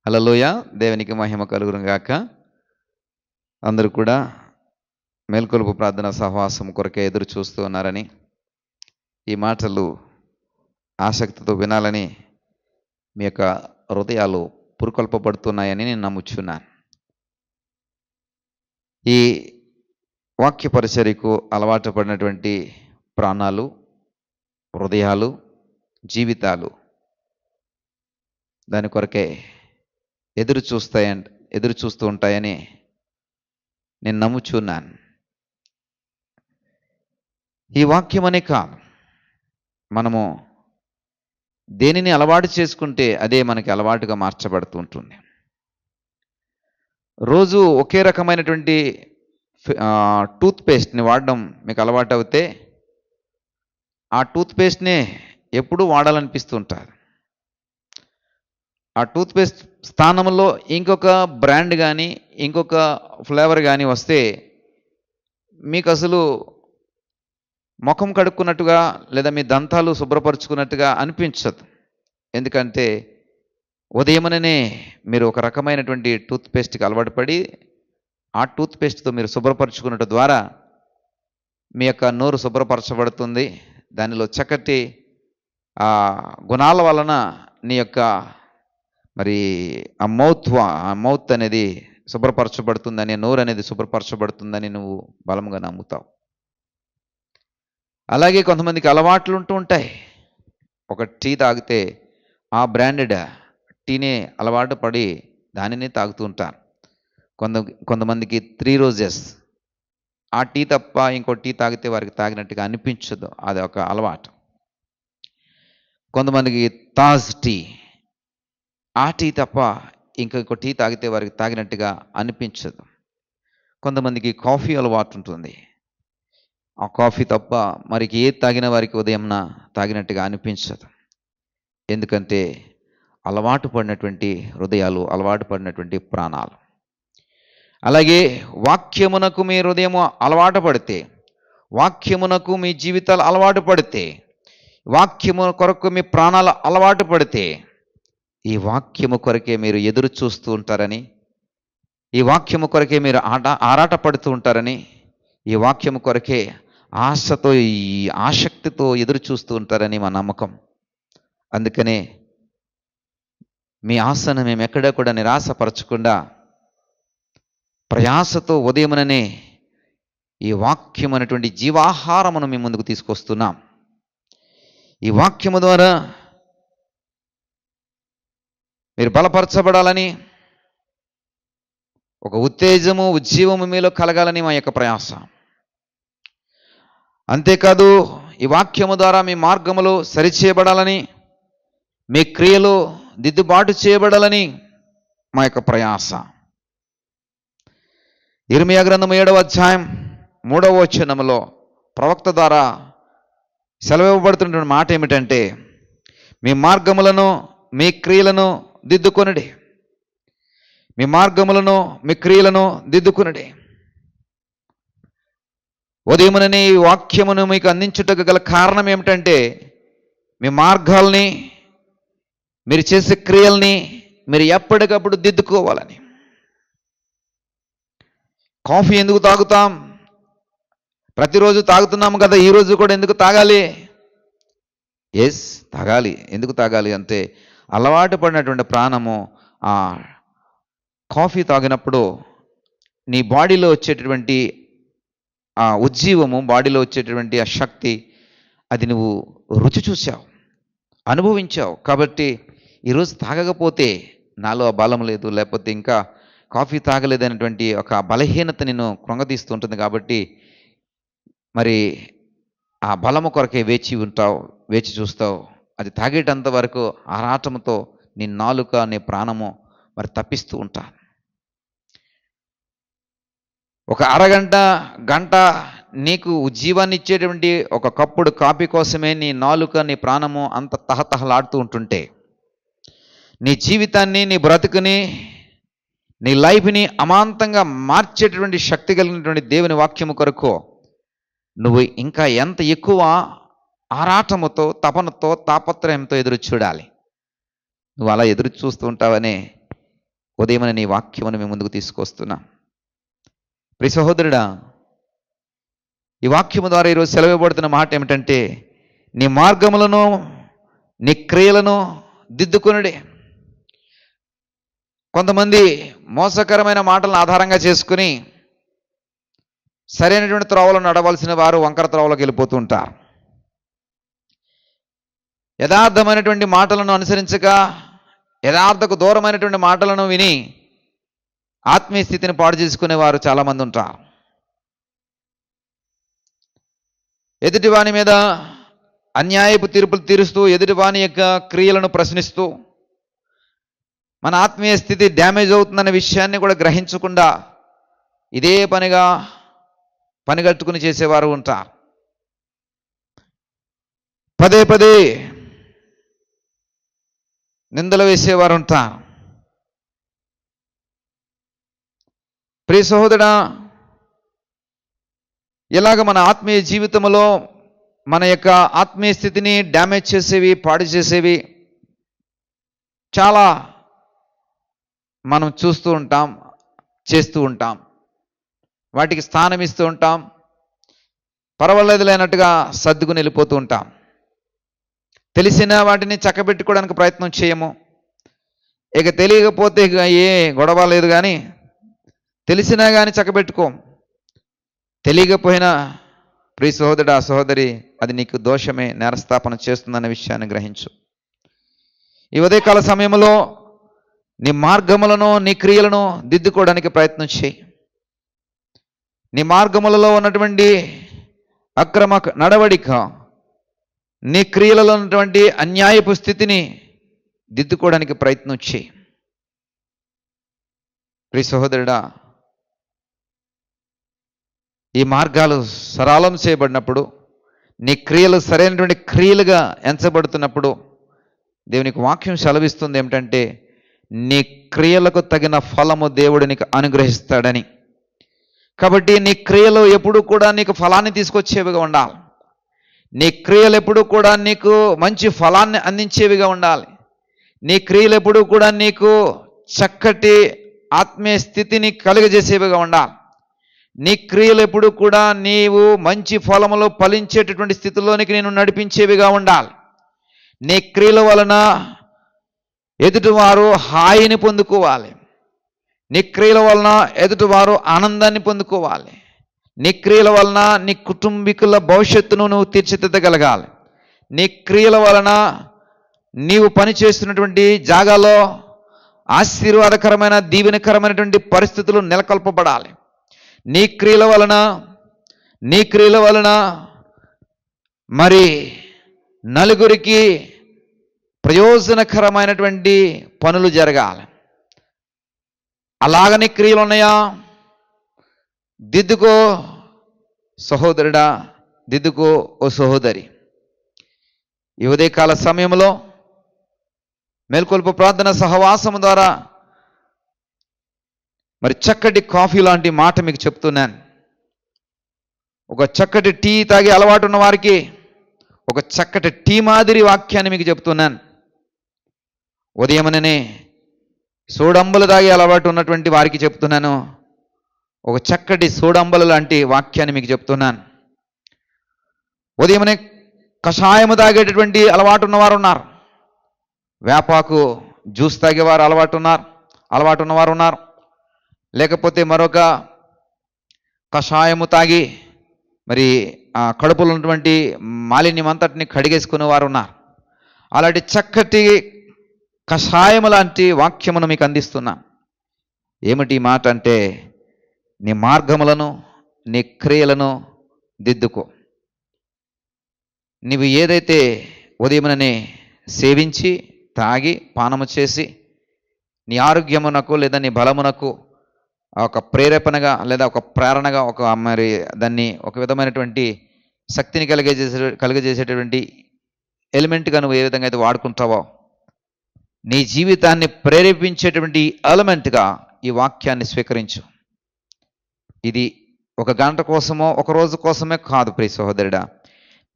హల్లెలూయా. దేవునికి మహిమ కలుగును గాక. అందరూ కూడా మేల్కొలుపు ప్రార్థన సహవాసం కొరకే ఎదురు చూస్తూ ఉన్నారని, ఈ మాటలు ఆసక్తితో వినాలని మీ యొక్క హృదయాలు పురుకొల్పబడుతున్నాయని నేను నమ్ముచున్నాను. ఈ వాక్య పరిచర్యకు అలవాటు పడినటువంటి ప్రాణాలు, హృదయాలు, జీవితాలు దాని కొరకే ఎదురు చూస్తూ ఉంటాయని నేను నమ్ముచున్నాను. ఈ వాక్యం అనే కాదు, మనము దేనిని అలవాటు చేసుకుంటే అదే మనకి అలవాటుగా మార్చబడుతూ ఉంటుంది. రోజు ఒకే రకమైనటువంటి టూత్పేస్ట్ని వాడడం మీకు అలవాటు అవుతే ఆ టూత్పేస్ట్నే ఎప్పుడూ వాడాలనిపిస్తూ ఉంటారు. ఆ టూత్పేస్ట్ స్థానంలో ఇంకొక బ్రాండ్ కానీ ఇంకొక ఫ్లేవర్ కానీ వస్తే మీకు అసలు ముఖం కడుక్కున్నట్టుగా లేదా మీ దంతాలు శుభ్రపరుచుకున్నట్టుగా అనిపించదు. ఎందుకంటే ఉదయమననే మీరు ఒక రకమైనటువంటి టూత్పేస్ట్కి అలవాటు పడి ఆ టూత్పేస్ట్తో మీరు శుభ్రపరచుకున్నట్టు ద్వారా మీ యొక్క నోరు శుభ్రపరచబడుతుంది. దానిలో చక్కటి గుణాల వలన నీ యొక్క మరి ఆ మౌత్ అనేది శుభ్రపరచబడుతుందని, నోరు అనేది శుభ్రపరచబడుతుందని నువ్వు బలంగా నమ్ముతావు. అలాగే కొంతమందికి అలవాట్లు ఉంటూ ఉంటాయి. ఒక టీ తాగితే ఆ బ్రాండెడ్ టీనే అలవాటు పడి దానినే తాగుతూ ఉంటారు. కొంతమందికి 3 రోజెస్ ఆ టీ తప్ప ఇంకో టీ తాగితే వారికి తాగినట్టుగా అనిపించదు, అది ఒక అలవాటు. కొంతమందికి తాజ్ టీ, ఆ టీ తప్ప ఇంకో టీ తాగితే వారికి తాగినట్టుగా అనిపించదు. కొంతమందికి కాఫీ అలవాటు ఉంటుంది, ఆ కాఫీ తప్ప మరికి ఏది తాగిన వారికి ఉదయంన తాగినట్టుగా అనిపించదు. ఎందుకంటే అలవాటు పడినటువంటి హృదయాలు, అలవాటు పడినటువంటి ప్రాణాలు. అలాగే వాక్యమునకు మీ హృదయము అలవాటు పడితే, వాక్యమునకు మీ జీవితాలు అలవాటు పడితే, వాక్యము కొరకు మీ ప్రాణాలు అలవాటు పడితే, ఈ వాక్యము కొరకే మీరు ఎదురు చూస్తూ ఉంటారని, ఈ వాక్యము కొరకే మీరు ఆరాట పడుతూ ఉంటారని, ఈ వాక్యము కొరకే ఆశతో ఈ ఆసక్తితో ఎదురు చూస్తూ ఉంటారని మా నమ్మకం. అందుకనే మీ ఆశను మేము ఎక్కడా కూడా నిరాశపరచకుండా ప్రయాసతో ఉదయముననే ఈ వాక్యం అనేటువంటి జీవాహారమును మీ ముందుకు తీసుకొస్తున్నాం. ఈ వాక్యము ద్వారా మీరు బలపరచబడాలని, ఒక ఉత్తేజము, ఉజ్జీవము మీలో కలగాలని మా యొక్క ప్రయాస. అంతేకాదు ఈ వాక్యము ద్వారా మీ మార్గములు సరిచేయబడాలని, మీ క్రియలు దిద్దుబాటు చేయబడాలని మా యొక్క ప్రయాస. ఇర్మియా గ్రంథం 7వ అధ్యాయం 3వ వచనములో ప్రవక్త ద్వారా సెలవివ్వబడుతున్న మాట ఏమిటంటే, మీ మార్గములను మీ క్రియలను దిద్దుకొనుడి, మీ మార్గములను మీ క్రియలను దిద్దుకొనుడి. ఉదయముననే ఈ వాక్యమును మీకు అందించుటకు గల కారణం ఏమిటంటే, మీ మార్గాల్ని, మీరు చేసే క్రియల్ని మీరు ఎప్పటికప్పుడు దిద్దుకోవాలని. కాఫీ ఎందుకు తాగుతాం? ప్రతిరోజు తాగుతున్నాము కదా, ఈరోజు కూడా ఎందుకు తాగాలి? తాగాలి. ఎందుకు తాగాలి అంటే, అలవాటు పడినటువంటి ప్రాణము కాఫీ తాగినప్పుడు నీ బాడీలో వచ్చేటటువంటి ఆ ఉజ్జీవము, బాడీలో వచ్చేటటువంటి ఆ శక్తి, అది నువ్వు రుచి చూసావు, అనుభవించావు. కాబట్టి ఈరోజు తాగకపోతే నాలో ఆ బలం లేదు, లేకపోతే ఇంకా కాఫీ తాగలేదనేటువంటి ఒక బలహీనత నిన్ను కృంగతీస్తూ ఉంటుంది. కాబట్టి మరి ఆ బలము కొరకే వేచి చూస్తావు. అది తాగేటంత వరకు ఆరాటంతో నీ నాలుక, నీ ప్రాణము మరి తప్పిస్తూ ఉంటా. ఒక అరగంట, గంట నీకు ఉజ్జీవాన్ని ఇచ్చేటువంటి ఒక కప్పుడు కాఫీ కోసమే నీ నాలుక, నీ ప్రాణము అంత తహతహలాడుతూ ఉంటుంటే, నీ జీవితాన్ని, నీ బ్రతుకుని, నీ లైఫ్ని అమాంతంగా మార్చేటటువంటి శక్తి కలిగినటువంటి దేవుని వాక్యము కొరకు నువ్వు ఇంకా ఎంత ఎక్కువ ఆరాటముతో, తపనతో, తాపత్రయంతో ఎదురు చూడాలి. నువ్వు అలా ఎదురు చూస్తూ ఉంటావనే ఉదయమని నీ వాక్యమును మీ ముందుకు తీసుకొస్తున్నా. ప్రియ సహోదరుడా, ఈ వాక్యము ద్వారా ఈరోజు సెలవివ్వబడుతున్న మాట ఏమిటంటే, నీ మార్గములను నీ క్రియలను దిద్దుకొనుడి. కొంతమంది మోసకరమైన మాటలను ఆధారంగా చేసుకుని సరైనటువంటి త్రోవలో నడవలసిన వారు వంకర త్రోవలోకి వెళ్ళిపోతూ ఉంటారు. యథార్థమైనటువంటి మాటలను అనుసరించక యథార్థకు దూరమైనటువంటి మాటలను విని ఆత్మీయ స్థితిని పాడు చేసుకునేవారు చాలామంది ఉంటారు. ఎదుటివాని మీద అన్యాయపు తీర్పులు తీరుస్తూ, ఎదుటివాని యొక్క క్రియలను ప్రశ్నిస్తూ మన ఆత్మీయ స్థితి డ్యామేజ్ అవుతుందన్న విషయాన్ని కూడా గ్రహించకుండా ఇదే పనిగా పనిగట్టుకుని చేసేవారు ఉంటారు. పదే పదే నిందలు వేసేవారు ఉంటారు. ప్రియ సహోదరా, ఇలాగ మన ఆత్మీయ జీవితంలో మన యొక్క ఆత్మీయ స్థితిని డ్యామేజ్ చేసేవి, పాడు చేసేవి చాలా మనం చూస్తూ ఉంటాం, చేస్తూ ఉంటాం. వాటికి స్థానం ఇస్తూ ఉంటాం, పర్వాలేదు లేనట్టుగా సర్దుకుని వెళ్ళిపోతూ ఉంటాం. తెలిసిన వాటిని చక్కబెట్టుకోవడానికి ప్రయత్నం చేయము. ఇక తెలియకపోతే ఇక ఏ గొడవ లేదు, కానీ తెలిసినా కానీ చక్కబెట్టుకోం. తెలియకపోయినా ప్రియ సహోదరుడా, సహోదరి, అది నీకు దోషమే, నేరస్థాపన చేస్తుందన్న విషయాన్ని గ్రహించు. ఈ ఉదయకాల సమయంలో నీ మార్గములను నీ క్రియలను దిద్దుకోవడానికి ప్రయత్నం చేయి. నీ మార్గములలో ఉన్నటువంటి అక్రమ నడవడిక, నీ క్రియలలో ఉన్నటువంటి అన్యాయపు స్థితిని దిద్దుకోవడానికి ప్రయత్నం చేయి. ప్రియ సహోదరుడా, ఈ మార్గాలు సరళం చేయబడినప్పుడు, నీ క్రియలు సరైనటువంటి క్రియలుగా ఎంచబడుతున్నప్పుడు దేవునికి వాక్యం సెలవిస్తుంది ఏమిటంటే, నీ క్రియలకు తగిన ఫలము దేవుడు నీకు అనుగ్రహిస్తాడని. కాబట్టి నీ క్రియలు ఎప్పుడు కూడా నీకు ఫలాన్ని తీసుకొచ్చేవిగా ఉండాలి. నీ క్రియలు ఎప్పుడు కూడా నీకు మంచి ఫలాన్ని అందించేవిగా ఉండాలి. నీ క్రియలు ఎప్పుడు కూడా నీకు చక్కటి ఆత్మీయ స్థితిని కలుగజేసేవిగా ఉండాలి. నీ క్రియలు ఎప్పుడు కూడా నీవు మంచి ఫలములో ఫలించేటటువంటి స్థితిలోనికి నేను నడిపించేవిగా ఉండాలి. నీ క్రియల వలన ఎదుటివారు హాయిని పొందుకోవాలి. నీ క్రియల వలన ఎదుటివారు ఆనందాన్ని పొందుకోవాలి. నీ క్రియల వలన నీ కుటుంబీకుల భవిష్యత్తును నువ్వు తీర్చిదిద్దగలగాలి. నీ క్రియల వలన నీవు పనిచేస్తున్నటువంటి జాగాలో ఆశీర్వాదకరమైన, దీవెనకరమైనటువంటి పరిస్థితులు నెలకొల్పబడాలి. నీ క్రియల వలన మరి నలుగురికి ప్రయోజనకరమైనటువంటి పనులు జరగాలి. అలాగని క్రియలు ఉన్నాయా? దిద్దుకో సహోదరుడా, దిద్దుకో ఓ సహోదరి. ఈ ఉదయకాల సమయంలో మేల్కొల్పు ప్రార్థన సహవాసము ద్వారా మరి చక్కటి కాఫీ లాంటి మాట మీకు చెప్తున్నాను. ఒక చక్కటి టీ తాగే అలవాటు ఉన్న వారికి ఒక చక్కటి టీ మాదిరి వాక్యాన్ని మీకు చెప్తున్నాను. ఉదయమననే సోడంబలు తాగే అలవాటు ఉన్నటువంటి వారికి చెప్తున్నాను. ఒక చక్కటి సోడంబలు లాంటి వాక్యాన్ని మీకు చెప్తున్నాను. ఉదయమనే కషాయము తాగేటటువంటి అలవాటు ఉన్నవారు ఉన్నారు. వేపాకు జ్యూస్ తాగేవారు అలవాటు ఉన్నవారు ఉన్నారు. లేకపోతే మరొక కషాయము తాగి మరి కడుపులో ఉన్నటువంటి మాలిన్యం అంతటిని కడిగేసుకునే వారు ఉన్నారు. అలాంటి చక్కటి కషాయము లాంటి వాక్యమును మీకు అందిస్తున్నా. ఏమిటి మాట అంటే, నీ మార్గములను నీ క్రియలను దిద్దుకో. నీవు ఏదైతే ఉదయముననే సేవించి తాగి పానము చేసి నీ ఆరోగ్యమునకు లేదా నీ బలమునకు ఒక ప్రేరేపణగా లేదా ఒక ప్రేరణగా ఒక మరి దాన్ని ఒక విధమైనటువంటి శక్తిని కలుగజేసేటటువంటి ఎలిమెంట్గా నువ్వు ఏ విధంగా అయితే వాడుకుంటావో, నీ జీవితాన్ని ప్రేరేపించేటువంటి ఎలిమెంట్గా ఈ వాక్యాన్ని స్వీకరించు. ఇది ఒక గంట కోసమో ఒక రోజు కోసమే కాదు ప్రియ సహోదరుడా.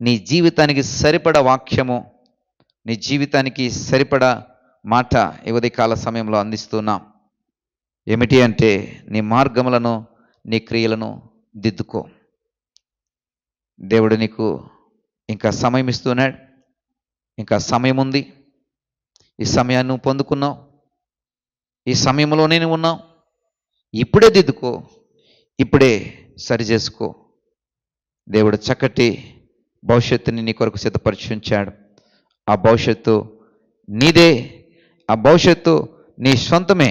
నీ జీవితానికి సరిపడా వాక్యము, నీ జీవితానికి సరిపడా మాట ఈ ఉదయకాల సమయంలో అందిస్తున్నాం. ఏమిటి అంటే నీ మార్గములను, నీ క్రియలను దిద్దుకో. దేవుడు నీకు ఇంకా సమయం ఇస్తున్నాడు. ఇంకా సమయం ఉంది. ఈ సమయాన్ని నువ్వు పొందుకున్నావు. ఈ సమయంలోనే నువ్వు ఉన్నావు. ఇప్పుడే దిద్దుకో, ఇప్పుడే సరి చేసుకో. దేవుడు చక్కటి భవిష్యత్తుని నీ కొరకు సిద్ధపరిచి ఉంచాడు. ఆ భవిష్యత్తు నీదే. ఆ భవిష్యత్తు నీ సొంతమే.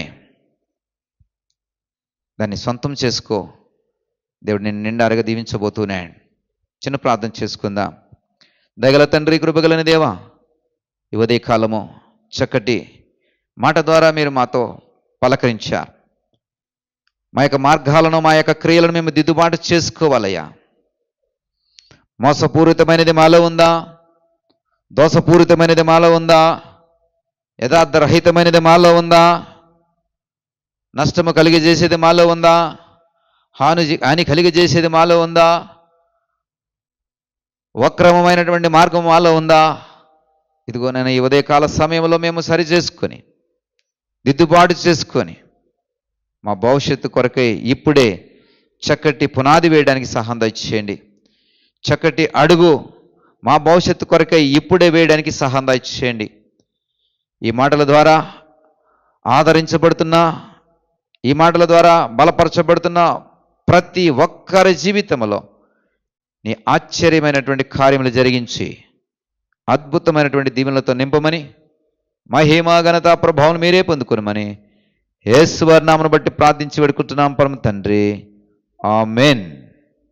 దాన్ని సొంతం చేసుకో. దేవుడు నిన్ను నిండారుగా దీవించబోతున్నాడు. చిన్న ప్రార్థన చేసుకుందాం. దయగల తండ్రి, కృపగలని దేవా, ఈ ఉదయ కాలము చక్కటి మాట ద్వారా మీరు మాతో పలకరించారు. మా యొక్క మార్గాలను, మా యొక్క క్రియలను మేము దిద్దుబాటు చేసుకోవాలయ్యా. మోసపూరితమైనది మాలో ఉందా? దోషపూరితమైనది మాలో ఉందా? యథార్థరహితమైనది మాలో ఉందా? నష్టము కలిగజేసేది మాలో ఉందా? హాని కలిగజేసేది మాలో ఉందా? వక్రమమైనటువంటి మార్గం మాలో ఉందా? ఇదిగో నేను ఈ ఉదయకాల సమయంలో మేము సరి చేసుకొని, దిద్దుబాటు చేసుకొని, మా భవిష్యత్తు కొరకై ఇప్పుడే చక్కటి పునాది వేయడానికి సహాయం దయచేయండి. చక్కటి అడుగు మా భవిష్యత్తు కొరకై ఇప్పుడే వేయడానికి సహాయం దయచేయండి. ఈ మాటల ద్వారా ఆదరించబడుతున్నా, ఈ మాటల ద్వారా బలపరచబడుతున్న ప్రతి ఒక్కరి జీవితంలో నీ ఆశ్చర్యమైనటువంటి కార్యములు జరిగించి అద్భుతమైనటువంటి దీవెనలతో నింపమని, మహిమ ఘనత ప్రభావం మీరే పొందుకునమని యేసు వారి నామమును బట్టి ప్రార్థించి వేడుకుంటున్నాం పరమ తండ్రి. ఆమేన్.